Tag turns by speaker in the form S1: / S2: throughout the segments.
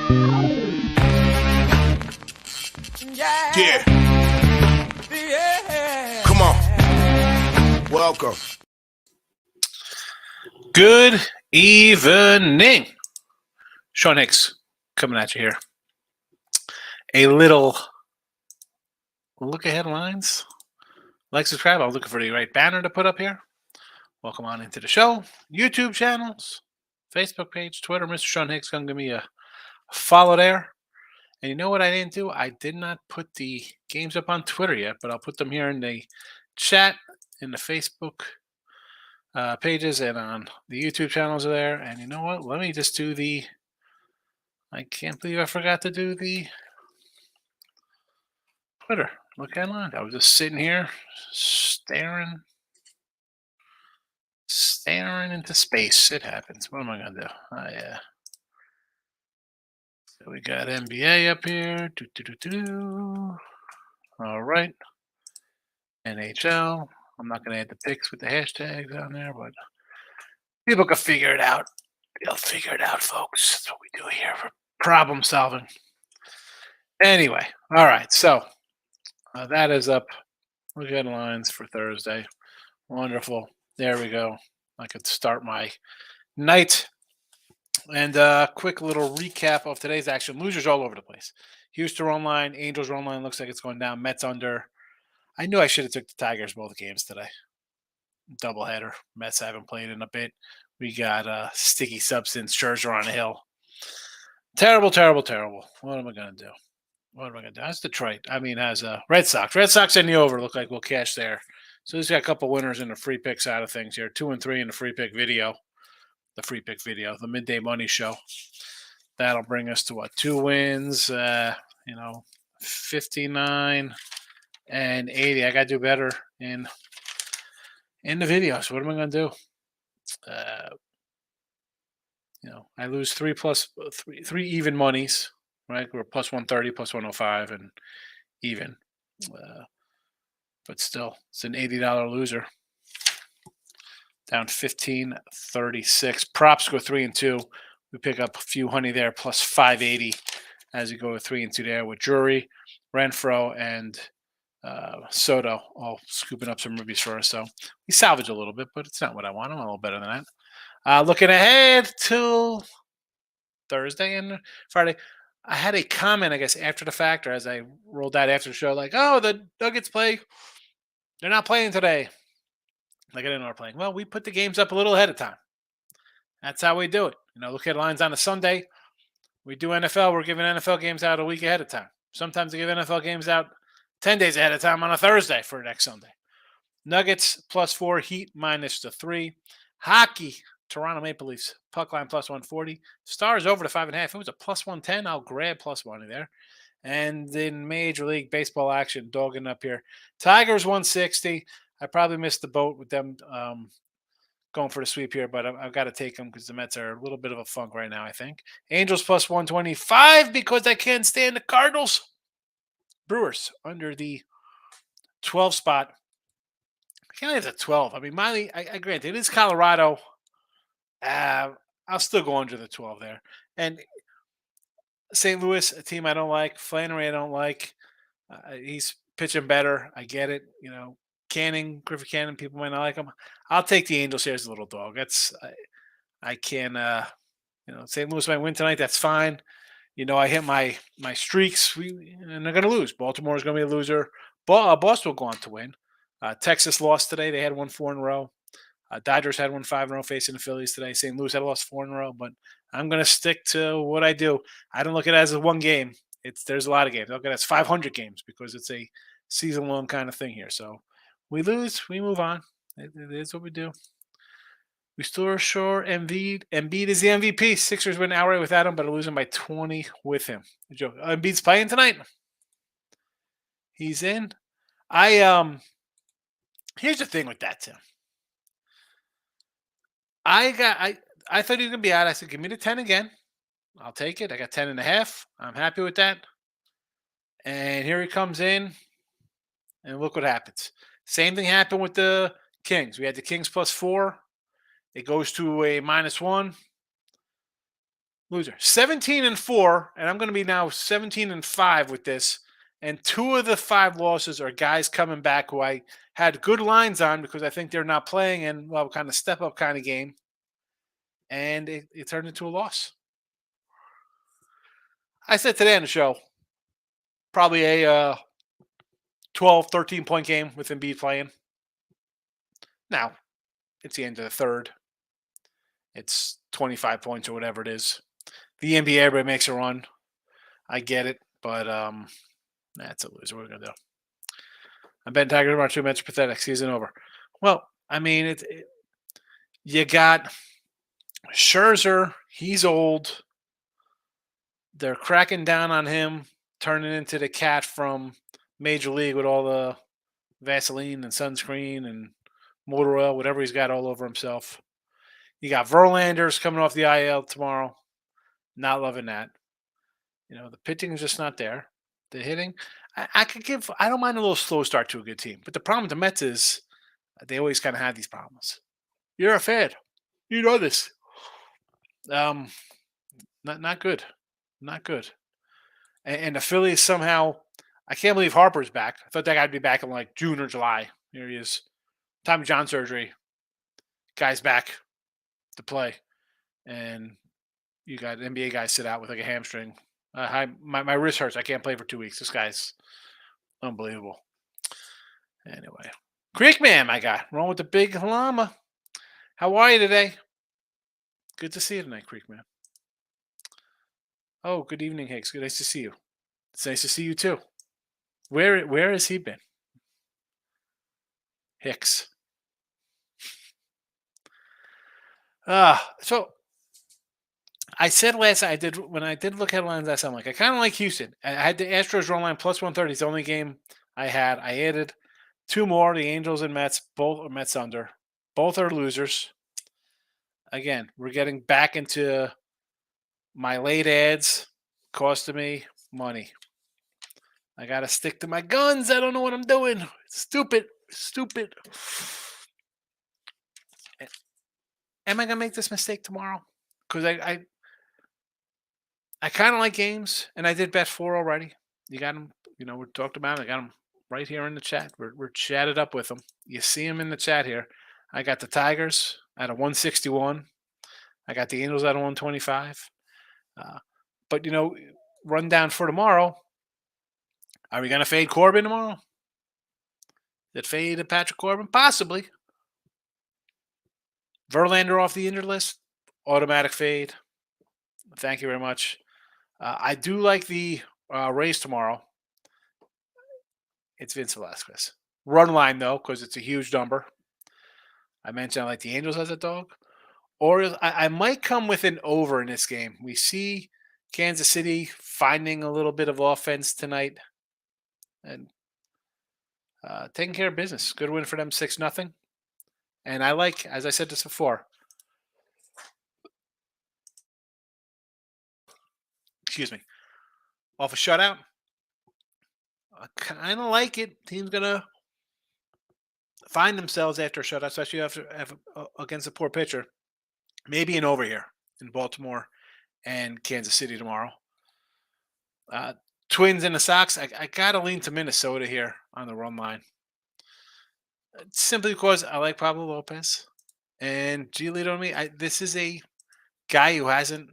S1: Yeah. Come on. Welcome.
S2: Good evening. Sean Hicks coming at you here. A little look at headlines. Like, subscribe. I'm looking for the right banner to put up here. Welcome on into the show. YouTube channels, Facebook page, Twitter. Mr. Sean Hicks, come give me a follow there. And you know what I didn't do? I did not put the games up on Twitter yet, but I'll put them here in the chat, in the Facebook pages, and on the YouTube channels are there. And you know what? Let me just do the. I can't believe I forgot to do the Twitter. Look headline. I was just sitting here staring into space. It happens. What am I gonna do? So we got NBA up here. All right. NHL. I'm not gonna add the pics with the hashtags on there, but people can figure it out. They'll figure it out, folks. That's what we do here for problem solving. Anyway, all right. So that is up. Look at lines for Thursday. Wonderful. There we go. I could start my night. And a quick little recap of today's action. Losers all over the place. Houston online, Angels online. Looks like it's going down. Mets under. I knew I should have took the Tigers both games today. Doubleheader. Mets haven't played in a bit. We got sticky substance. Scherzer on the hill. Terrible, terrible, terrible. What am I going to do? That's Detroit. Has Red Sox. Red Sox in the over. Look like we'll cash there. So he's got a couple winners in the free pick side of things here. 2 and 3 in the free pick video. The midday money show. That'll bring us to what? 2 wins. 59 and 80. I got to do better in the video. So what am I going to do? I lose three even monies, right? We're plus 130, plus 105, and even. But still, it's an $80 loser. Down 15.36. Props go 3 and 2. We pick up a few honey there, plus 580 as we go with 3 and 2 there with Drury, Renfro, and Soto all scooping up some rubies for us. So we salvage a little bit, but it's not what I want. I'm a little better than that. Looking ahead to Thursday and Friday. I had a comment, I guess, after the fact, or as I rolled that after the show, like, oh, the Nuggets play. They're not playing today. Like I didn't know they're playing. Well, we put the games up a little ahead of time. That's how we do it. Look at lines on a Sunday. We do NFL. We're giving NFL games out a week ahead of time. Sometimes we give NFL games out 10 days ahead of time on a Thursday for next Sunday. Nuggets plus 4, Heat minus the 3. Hockey, Toronto Maple Leafs, puck line plus 140. Stars over to 5.5. If it was a plus 110, I'll grab plus money there. And in Major League Baseball action, dogging up here. Tigers 160. I probably missed the boat with them going for the sweep here, but I've got to take them because the Mets are a little bit of a funk right now, I think. Angels plus 125 because I can't stand the Cardinals. Brewers under the 12 spot. I can't leave the 12. Miley, I grant it is Colorado. I'll still go under the 12 there. And St. Louis, a team I don't like. Flannery, I don't like. He's pitching better. I get it. Griffith Cannon, people might not like him. I'll take the Angels here as a little dog. I can. St. Louis might win tonight. That's fine. I hit my streaks, and they're going to lose. Baltimore is going to be a loser. Boston will go on to win. Texas lost today. They had won 4 in a row. Dodgers had won 5 in a row facing the Phillies today. St. Louis had lost 4 in a row. But I'm going to stick to what I do. I don't look at it as a one game. There's a lot of games. I look at it as 500 games because it's a season-long kind of thing here. So we lose, we move on. It is what we do. We still are sure Embiid is the MVP. Sixers win outright without him, but are losing by 20 with him. Embiid's playing tonight. He's in. Here's the thing with that, Tim. I thought he was gonna be out. I said, give me the 10 again. I'll take it. I got 10.5. I'm happy with that. And here he comes in, and look what happens. Same thing happened with the Kings. We had the Kings plus 4. It goes to a -1. Loser. 17-4, and I'm going to be now 17-5 with this. And 2 of the 5 losses are guys coming back who I had good lines on because I think they're not playing in, well, kind of step up kind of game. And it turned into a loss. I said today on the show, probably a 12, 13 point game with Embiid playing. Now, it's the end of the third. It's 25 points or whatever it is. The NBA, everybody makes a run. I get it, but that's a loser. What are we going to do? I'm betting Tigers tomorrow 2 Mets pathetic. Season over. Well, I mean, you got Scherzer. He's old. They're cracking down on him, turning into the cat from Major League with all the Vaseline and sunscreen and motor oil, whatever he's got all over himself. You got Verlander's coming off the IL tomorrow. Not loving that. The pitching is just not there. The hitting, I don't mind a little slow start to a good team. But the problem with the Mets is they always kind of have these problems. You're a fan. You know this. Not good. Not good. And the Phillies somehow, I can't believe Harper's back. I thought that guy'd be back in like June or July. Here he is. Tommy John surgery. Guy's back to play. And you got NBA guys sit out with like a hamstring. My wrist hurts. I can't play for 2 weeks. This guy's unbelievable. Anyway. Creekman, my guy. Wrong with the big llama. How are you today? Good to see you tonight, Creekman. Oh, good evening, Hicks. Good, nice to see you. It's nice to see you too. Where has he been? Hicks. So I said when I did look headlines last time, like I kind of like Houston. I had the Astros run line plus 130. It's the only game I had. I added 2 more, the Angels and Mets, both are Mets under. Both are losers. Again, we're getting back into my late ads costing me money. I got to stick to my guns. I don't know what I'm doing. Stupid. Am I going to make this mistake tomorrow? Because I kind of like games, and I did bet 4 already. You got them, we talked about it. I got them right here in the chat. We're chatted up with them. You see them in the chat here. I got the Tigers at a 161. I got the Angels at a 125. But, rundown for tomorrow. Are we going to fade Corbin tomorrow? Did fade Patrick Corbin? Possibly. Verlander off the injured list. Automatic fade. Thank you very much. I do like the Rays tomorrow. It's Vince Velasquez. Run line, though, because it's a huge number. I mentioned I like the Angels as a dog. Or I might come with an over in this game. We see Kansas City finding a little bit of offense tonight. And taking care of business. Good win for them, 6-0. And I like, as I said this before, off a shutout. I kind of like it. Team's going to find themselves after a shutout, especially against a poor pitcher. Maybe an over here in Baltimore and Kansas City tomorrow. Twins and the Sox. I got to lean to Minnesota here on the run line. Simply because I like Pablo Lopez. And Giolito to me, this is a guy who hasn't.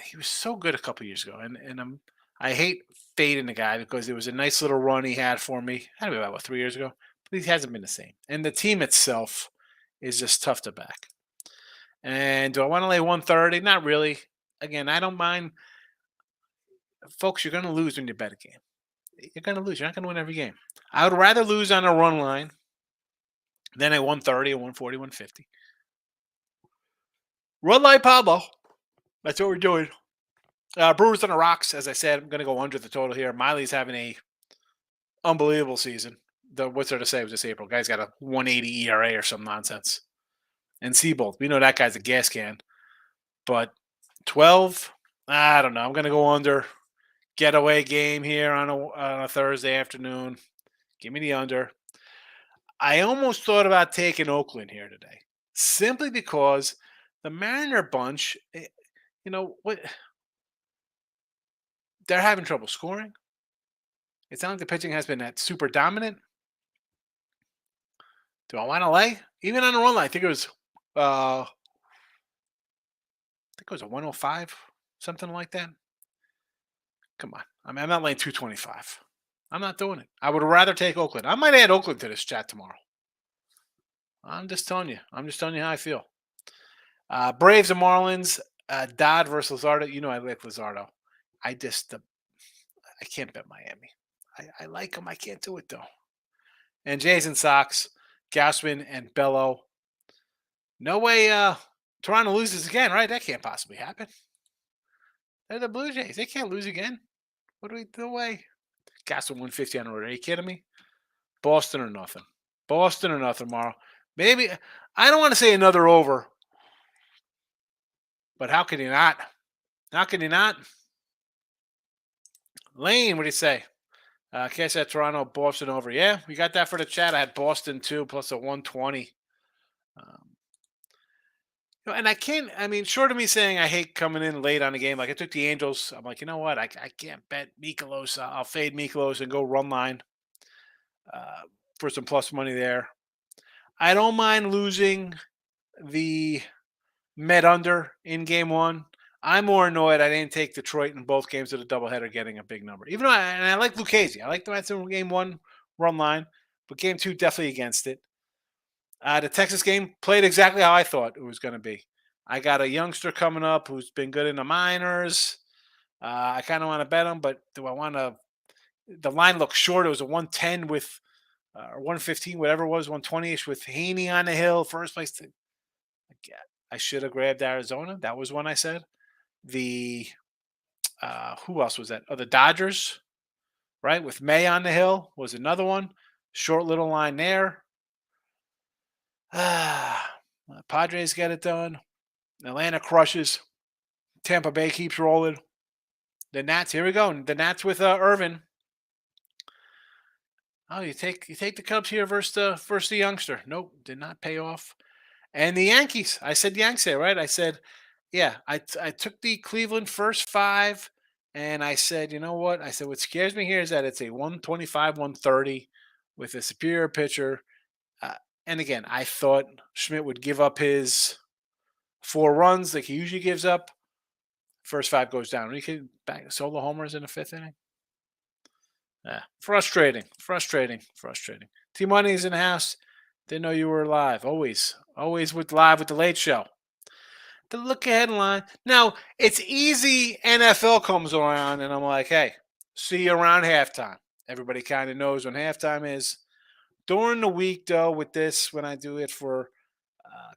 S2: He was so good a couple years ago, and I hate fading the guy because it was a nice little run he had for me. Had to be about 3 years ago, but he hasn't been the same. And the team itself is just tough to back. And do I want to lay 130? Not really. Again, I don't mind. Folks, you're going to lose when you bet a game. You're going to lose. You're not going to win every game. I would rather lose on a run line than a 130, a 140, 150. Run like Pablo. That's what we're doing. Brewers on the rocks. As I said, I'm going to go under the total here. Miley's having a unbelievable season. What's there to say? It was this April. Guy's got a 180 ERA or some nonsense. And Seabold. We know that guy's a gas can. But 12, I don't know. I'm going to go under. Getaway game here on a Thursday afternoon. Give me the under. I almost thought about taking Oakland here today. Simply because the Mariner bunch, you know what? They're having trouble scoring. It's not like the pitching has been that super dominant. Do I want to lay? Even on the run line, I think it was a 105, something like that. Come on. I mean, I'm not laying 225. I'm not doing it. I would rather take Oakland. I might add Oakland to this chat tomorrow. I'm just telling you. I'm just telling you how I feel. Braves and Marlins. Dodd versus Luzardo. You know I like Luzardo. I can't bet Miami. I like him. I can't do it though. And Jays and Sox. Gausman and Bello. No way Toronto loses again, right? That can't possibly happen. They're the Blue Jays. They can't lose again. What do we do away? Gausman 150 on the road. Are you kidding me? Boston or nothing. Boston or nothing tomorrow. Maybe I don't want to say another over, but how can you not? How can you not? Lane, what do you say? Can't say Toronto, Boston over. Yeah, we got that for the chat. I had Boston too, plus a 120. And I can't. I mean, short of me saying I hate coming in late on the game, like I took the Angels. I'm like, you know what? I can't bet Mikolos. I'll fade Mikolos and go run line for some plus money there. I don't mind losing the Met under in game one. I'm more annoyed I didn't take Detroit in both games of the doubleheader getting a big number. Even though I like Lucchesi. I like the Mets in game one run line, but game two definitely against it. The Texas game played exactly how I thought it was going to be. I got a youngster coming up who's been good in the minors. I kind of want to bet him, but do I want to? The line looks short. It was a 110 with, or 115, whatever it was, 120ish with Haney on the hill. First place. I should have grabbed Arizona. That was one I said. The who else was that? Oh, the Dodgers, right? With May on the hill was another one. Short little line there. Padres get it done. Atlanta crushes. Tampa Bay keeps rolling. The Nats, here we go. The Nats with Irvin. Oh, you take the Cubs here versus the youngster. Nope, did not pay off. And the Yankees. I said Yanks there, right? I said, yeah, I took the Cleveland first five, and I said, you know what? I said, what scares me here is that it's a 125, 130 with a superior pitcher. And again, I thought Schmidt would give up his 4 runs like he usually gives up. First 5 goes down. He could back solo homers in the 5th inning. Frustrating. T-Money's in the house. Didn't know you were live. Always with live with the Late Show. The look ahead line. Now, it's easy. NFL comes around, and I'm like, hey, see you around halftime. Everybody kind of knows when halftime is. During the week, though, with this, when I do it for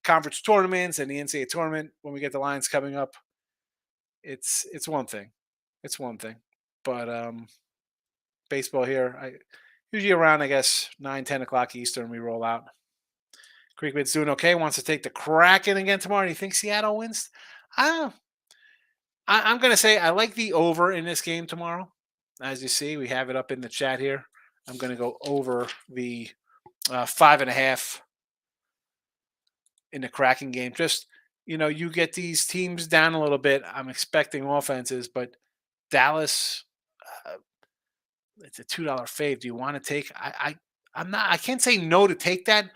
S2: conference tournaments and the NCAA tournament, when we get the lines coming up, it's one thing. It's one thing. But baseball here, usually around, I guess, 9, 10 o'clock Eastern, we roll out. Creekman's doing okay. Wants to take the Kraken again tomorrow. Do you think Seattle wins? I'm going to say I like the over in this game tomorrow. As you see, we have it up in the chat here. I'm going to go over the 5.5 in the Kraken game. Just, you get these teams down a little bit. I'm expecting offenses, but Dallas, it's a $2 fave. Do you want to take? I'm not. I can't say no to take that,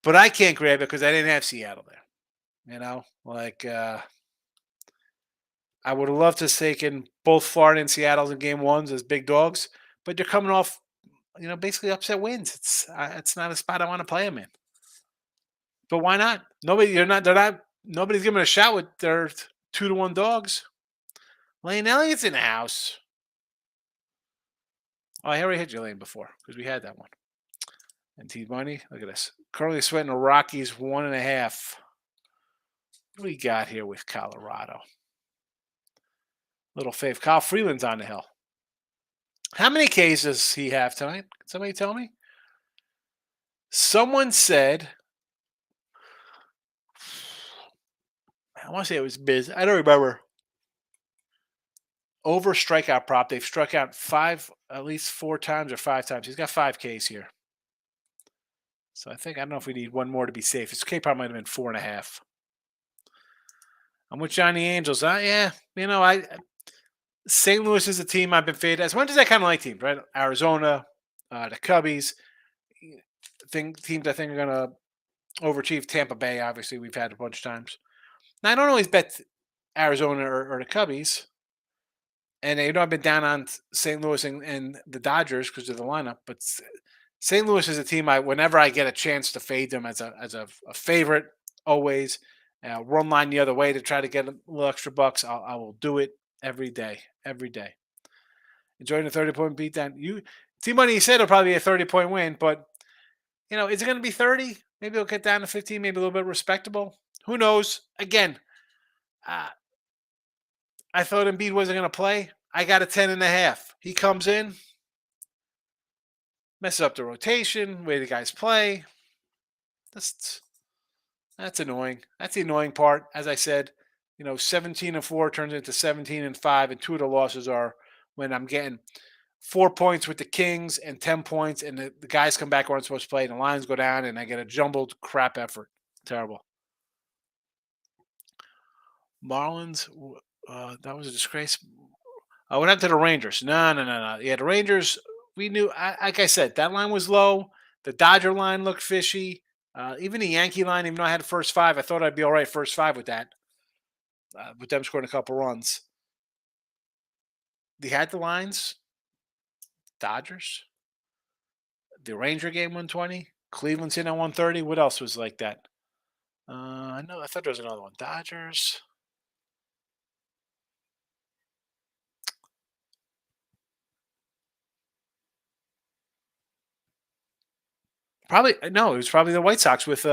S2: but I can't grab it because I didn't have Seattle there. I would have loved to have taken both Florida and Seattle in game ones as big dogs, but they're coming off, basically upset wins. It's not a spot I want to play them in. But why not? Nobody's giving it a shot with their 2-1 dogs. Lane Elliott's in the house. Oh, I already hit your lane before because we had that one. And T-Money, look at this. Currently sweating the Rockies 1.5. What do we got here with Colorado? Little fave. Kyle Freeland's on the hill. How many Ks does he have tonight? Can somebody tell me? Someone said, I want to say it was Biz. I don't remember. Over strikeout prop. They've struck out at least 4 times or 5 times. He's got 5 Ks here. So I don't know if we need one more to be safe. His K probably might have been 4.5. I'm with Johnny Angels. Yeah, I St. Louis is a team I've been faded. As much as I kind of like teams, right? Arizona, the Cubbies, teams I think are gonna overachieve. Tampa Bay, obviously, we've had a bunch of times. Now I don't always bet Arizona or the Cubbies, and I've been down on St. Louis and the Dodgers because of the lineup. But St. Louis is a team whenever I get a chance to fade them as a favorite, always run line the other way to try to get a little extra bucks. I will do it every day, every day. Enjoying the 30-point beatdown. T-Money, you said it'll probably be a 30-point win, but is it going to be 30? Maybe it'll get down to 15, maybe a little bit respectable. Who knows? Again, uh, I thought Embiid wasn't going to play. I got a 10.5. He comes in, messes up the rotation, way the guys play. That's annoying. That's the annoying part. As I said, 17-4 turns into 17-5, and two of the losses are when I'm getting 4 points with the Kings and 10 points, and the guys come back who aren't supposed to play, and the lines go down, and I get a jumbled crap effort. Terrible. Marlins, that was a disgrace. I went out to the Rangers. No. Yeah, the Rangers, we knew, like I said, that line was low. The Dodger line looked fishy. Even the Yankee line, even though I had the first five, I thought I'd be all right first five with that, with them scoring a couple runs. They had the lines. Dodgers. The Ranger game 120. Cleveland's in at 130. What else was like that? I thought there was another one. Dodgers. Probably no. It was probably the White Sox with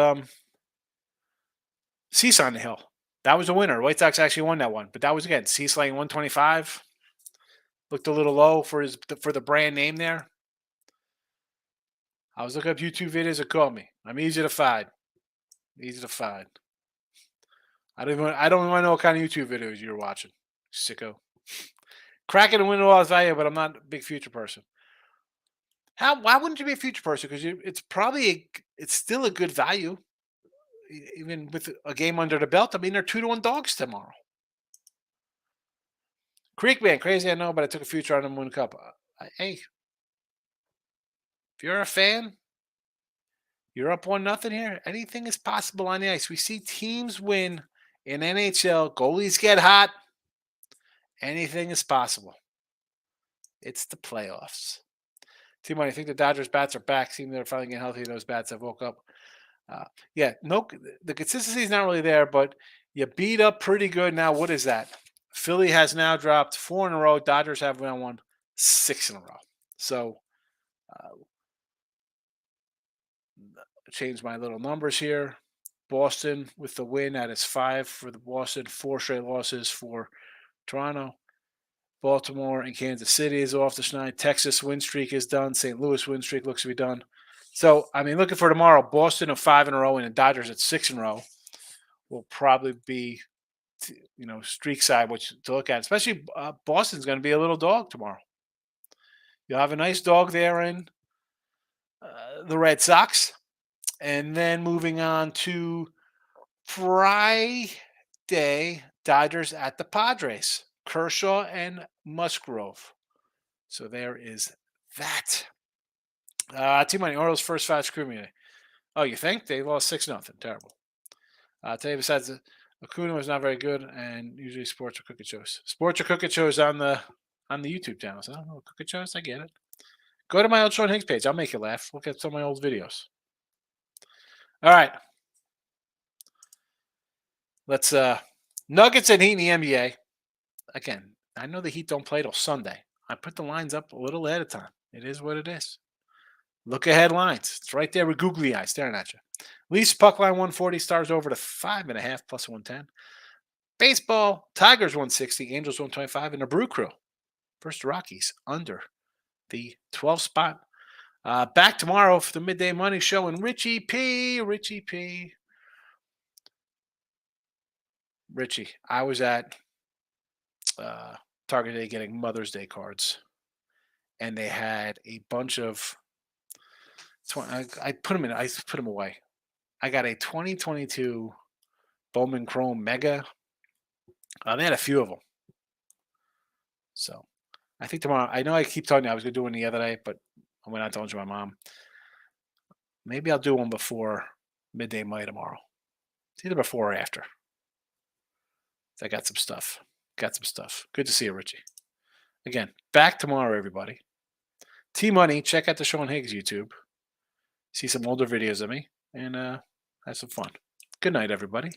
S2: Cease on the hill. That was a winner. White Sox actually won that one, but that was again Cease laying 125. Looked a little low for the brand name there. I was looking up YouTube videos. It called me. I'm easy to find. Easy to find. I don't even know what kind of YouTube videos you're watching. Sicko. Cracking the window all value, but I'm not a big future person. Why wouldn't you be a future person? Because it's still a good value, even with a game under the belt. I mean, they're 2-1 dogs tomorrow. Creekman, crazy I know, but I took a future on the Moon Cup. Hey, if you're a fan, you're up 1-0 here. Anything is possible on the ice. We see teams win in NHL. Goalies get hot. Anything is possible. It's the playoffs. T-Money, I think the Dodgers bats are back. Seem they're finally getting healthy. Those bats have woke up. The consistency is not really there, but you beat up pretty good. Now, what is that? Philly has now dropped 4 in a row. Dodgers have won 6 in a row. So, change my little numbers here. Boston with the win. That is 5 for the Boston. 4 straight losses for Toronto. Baltimore and Kansas City is off the schneid. Texas win streak is done. St. Louis win streak looks to be done. So, I mean, looking for tomorrow, Boston of 5 in a row and the Dodgers at 6 in a row will probably be, streak side, which to look at. Especially Boston's going to be a little dog tomorrow. You'll have a nice dog there in the Red Sox. And then moving on to Friday, Dodgers at the Padres. Kershaw and Musgrove. So there is that. T-Money, Orioles first 5 screw me. Oh, you think? They lost 6-0. Terrible. Today, besides Acuna was not very good, and usually sports or cooking shows. Sports or cooking shows on the YouTube channels. I don't know, cooking shows, I get it. Go to my old Sean Higgs page. I'll make you laugh. Look at some of my old videos. All right. Let's Nuggets and Heat in the NBA. Again, I know the Heat don't play till Sunday. I put the lines up a little ahead of time. It is what it is. Look ahead lines. It's right there with googly eyes staring at you. Least puck line 140, Stars over to 5.5 plus 110. Baseball, Tigers 160, Angels 125, and the Brew Crew versus the Rockies under the 12 spot. Back tomorrow for the Midday Money Show and Richie P. Richie, I was at Target Day getting Mother's Day cards, and they had a bunch of. I put them away. I got a 2022 Bowman Chrome Mega They had a few of them. So I think tomorrow. I know I keep telling you I was going to do one the other day, but I went out to lunch with my mom. Maybe I'll do one before midday Money tomorrow. It's either before or after. I got some stuff. Got some stuff. Good to see you, Richie. Again, back tomorrow, everybody. T-Money, check out the Sean Higgs YouTube. See some older videos of me and have some fun. Good night, everybody.